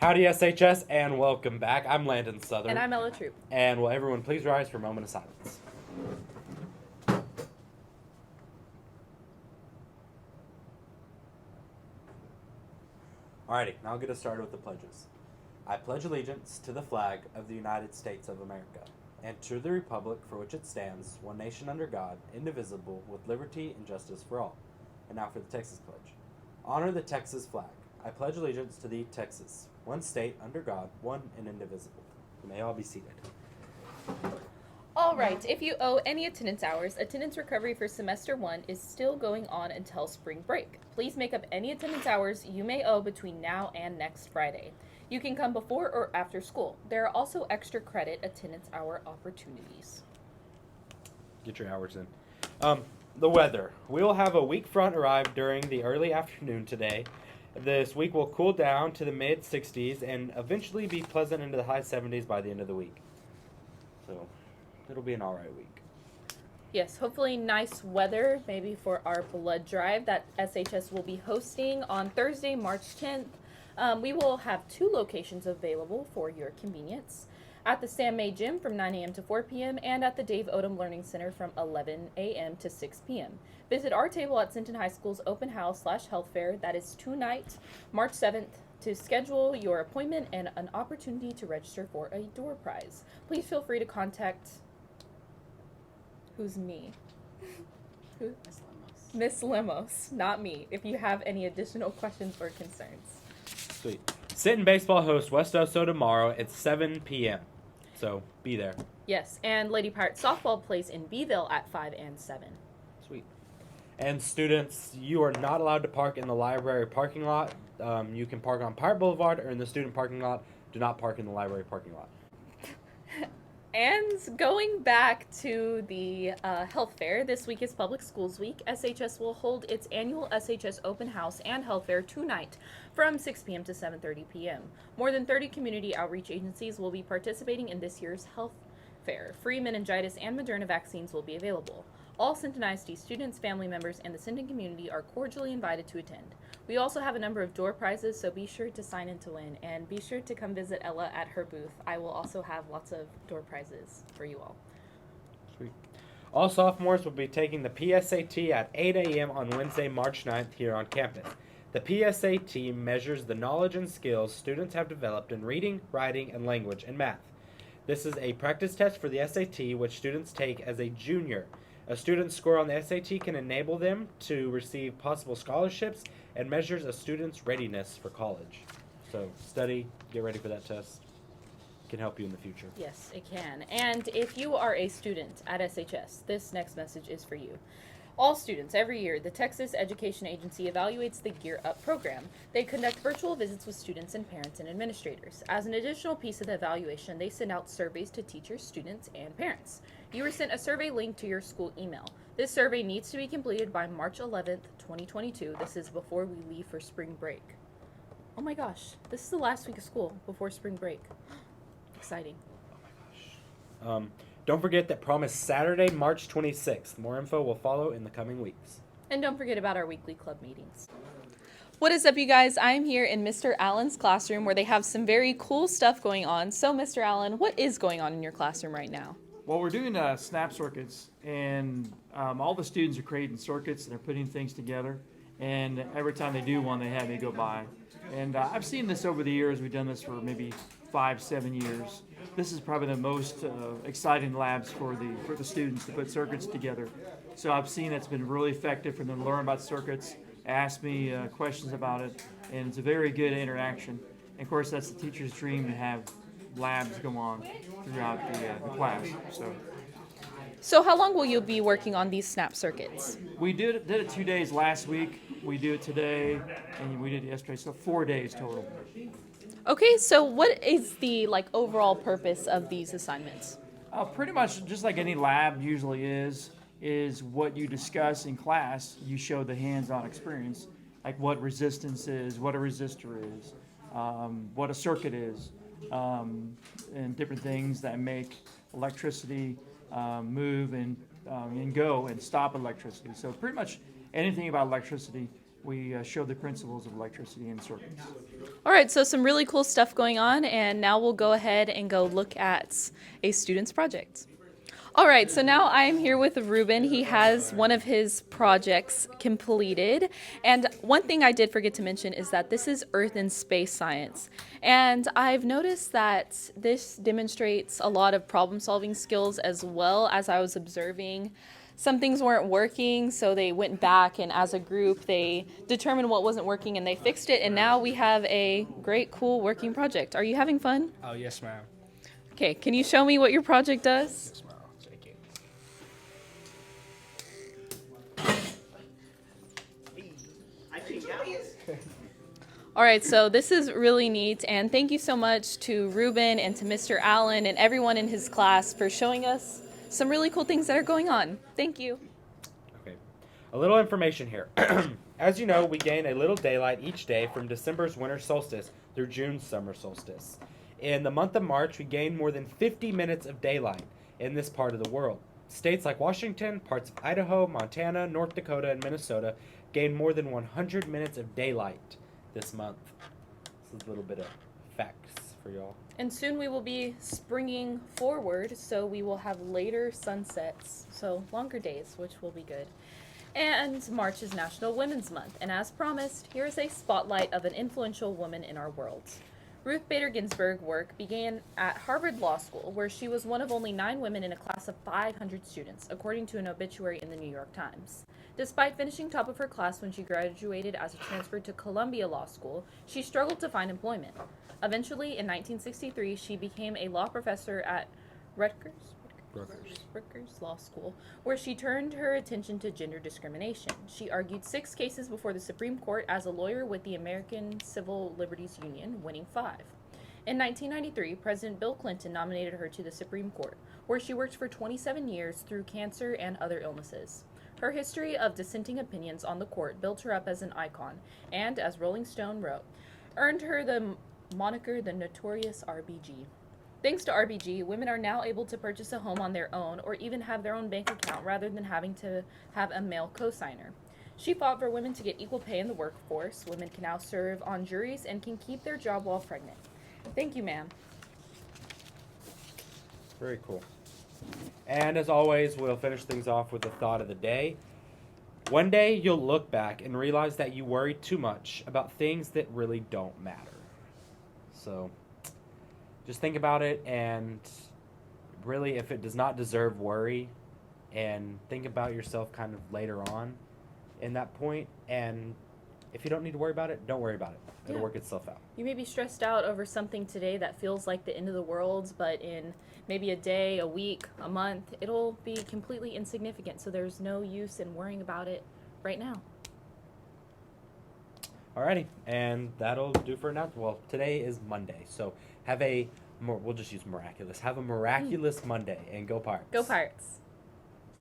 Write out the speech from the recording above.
Howdy, SHS, and welcome back. I'm Landon Southern. And I'm Ella Troop. And will everyone please rise for a moment of silence? Alrighty, now I'll get us started with the pledges. I pledge allegiance to the flag of the United States of America, and to the republic for which it stands, one nation under God, indivisible, with liberty and justice for all. And now for the Texas Pledge. Honor the Texas flag. I pledge allegiance to the Texas, one state under God, one and indivisible. You may all be seated. All right, if you owe any attendance hours, attendance recovery for semester 1 is still going on until spring break. Please make up any attendance hours you may owe between now and next Friday. You can come before or after school. There are also extra credit attendance hour opportunities. Get your hours in. The weather. We will have a weak front arrive during the early afternoon today. This week will cool down to the mid 60s and eventually be pleasant into the high 70s by the end of the week. So it'll be an alright week. Yes, hopefully nice weather, maybe for our blood drive that SHS will be hosting on Thursday, March 10th. We will have 2 locations available for your convenience. At the Sam May Gym from 9 a.m. to 4 p.m. and at the Dave Odom Learning Center from 11 a.m. to 6 p.m. Visit our table at Sinton High School's open house/health fair that is tonight, March 7th, to schedule your appointment and an opportunity to register for a door prize. Please feel free to contact... Who's me? Who? Miss Lemos, not me, if you have any additional questions or concerns. Sweet. Sinton Baseball hosts West Oso tomorrow at 7 p.m. So be there. Yes, and Lady Pirate Softball plays in Beeville at 5 and 7. Sweet. And students, you are not allowed to park in the library parking lot. You can park on Pirate Boulevard or in the student parking lot. Do not park in the library parking lot. And going back to the health fair, this week is Public Schools Week. SHS will hold its annual SHS Open House and Health Fair tonight from 6 p.m. to 7:30 p.m. More than 30 community outreach agencies will be participating in this year's health fair. Free meningitis and Moderna vaccines will be available. All Sinton ISD students, family members, and the Sinton community are cordially invited to attend. We also have a number of door prizes, so be sure to sign in to win, and be sure to come visit Ella at her booth. I will also have lots of door prizes for you all. Sweet. All sophomores will be taking the PSAT at 8 a.m. on Wednesday, March 9th here on campus. The PSAT measures the knowledge and skills students have developed in reading, writing, and language and math. This is a practice test for the SAT, which students take as a junior. A student's score on the SAT can enable them to receive possible scholarships and measures a student's readiness for college. So study, get ready for that test. It can help you in the future. Yes, it can. And if you are a student at SHS, this next message is for you. All students, every year, the Texas Education Agency evaluates the Gear Up program. They conduct virtual visits with students and parents and administrators. As an additional piece of the evaluation, they send out surveys to teachers, students, and parents. You were sent a survey link to your school email. This survey needs to be completed by March 11th, 2022. This is before we leave for spring break. Oh my gosh, this is the last week of school before spring break. Exciting. Oh my gosh. Don't forget that prom is Saturday, March 26th. More info will follow in the coming weeks. And don't forget about our weekly club meetings. What is up, you guys? I'm here in Mr. Allen's classroom where they have some very cool stuff going on. So, Mr. Allen, what is going on in your classroom right now? Well, we're doing snap circuits, and all the students are creating circuits and they're putting things together. And every time they do one, they have me go by. And I've seen this over the years. We've done this for maybe 5-7 years. This is probably the most exciting labs for the students to put circuits together. So I've seen it's been really effective for them to learn about circuits, ask me questions about it, and it's a very good interaction. And of course, that's the teacher's dream to have labs go on throughout the class. So how long will you be working on these snap circuits? We did it 2 days last week. We do it today, and we did it yesterday. So 4 days total. Okay, so what is the overall purpose of these assignments? Pretty much just like any lab usually is what you discuss in class. You show the hands-on experience, like what resistance is, what a resistor is, what a circuit is, and different things that make electricity move and go and stop electricity. So pretty much anything about electricity we show the principles of electricity and circuits. All right, so some really cool stuff going on, and now we'll go ahead and go look at a student's project. All right, so now I'm here with Ruben. He has one of his projects completed. And one thing I did forget to mention is that this is Earth and Space Science. And I've noticed that this demonstrates a lot of problem-solving skills as well. As I was observing, some things weren't working, so they went back, and as a group, they determined what wasn't working, and they fixed it. And now we have a great, cool working project. Are you having fun? Oh, yes, ma'am. Okay, can you show me what your project does? Yes, ma'am. Take it. All right, so this is really neat, and thank you so much to Ruben and to Mr. Allen and everyone in his class for showing us some really cool things that are going on. Thank you. Okay. A little information here. As you know, we gain a little daylight each day from December's winter solstice through June's summer solstice. In the month of March, we gain more than 50 minutes of daylight in this part of the world. States like Washington, parts of Idaho, Montana, North Dakota, and Minnesota gain more than 100 minutes of daylight this month. This is a little bit of facts for y'all. And soon we will be springing forward, so we will have later sunsets, so longer days, which will be good. And March is National Women's Month, and as promised, here is a spotlight of an influential woman in our world. Ruth Bader Ginsburg's work began at Harvard Law School, where she was one of only 9 women in a class of 500 students, according to an obituary in the New York Times. Despite finishing top of her class when she graduated as a transfer to Columbia Law School, she struggled to find employment. Eventually, in 1963, she became a law professor at Rutgers Law School, where she turned her attention to gender discrimination. She argued 6 cases before the Supreme Court as a lawyer with the American Civil Liberties Union, winning 5. In 1993, President Bill Clinton nominated her to the Supreme Court, where she worked for 27 years through cancer and other illnesses. Her history of dissenting opinions on the court built her up as an icon, and, as Rolling Stone wrote, earned her the moniker the Notorious RBG. Thanks to RBG, women are now able to purchase a home on their own or even have their own bank account rather than having to have a male cosigner. She fought for women to get equal pay in the workforce. Women can now serve on juries and can keep their job while pregnant. Thank you, ma'am. Very cool. And as always, we'll finish things off with the thought of the day. One day you'll look back and realize that you worried too much about things that really don't matter. So just think about it, and really, if it does not deserve worry, and think about yourself kind of later on in that point, and if you don't need to worry about it, don't worry about it. It'll work itself out. You may be stressed out over something today that feels like the end of the world, but in maybe a day, a week, a month, it'll be completely insignificant, so there's no use in worrying about it right now. Alrighty, and that'll do for now. Well, today is Monday, so we'll just use miraculous. Have a miraculous Monday, and go Pirates. Go Pirates.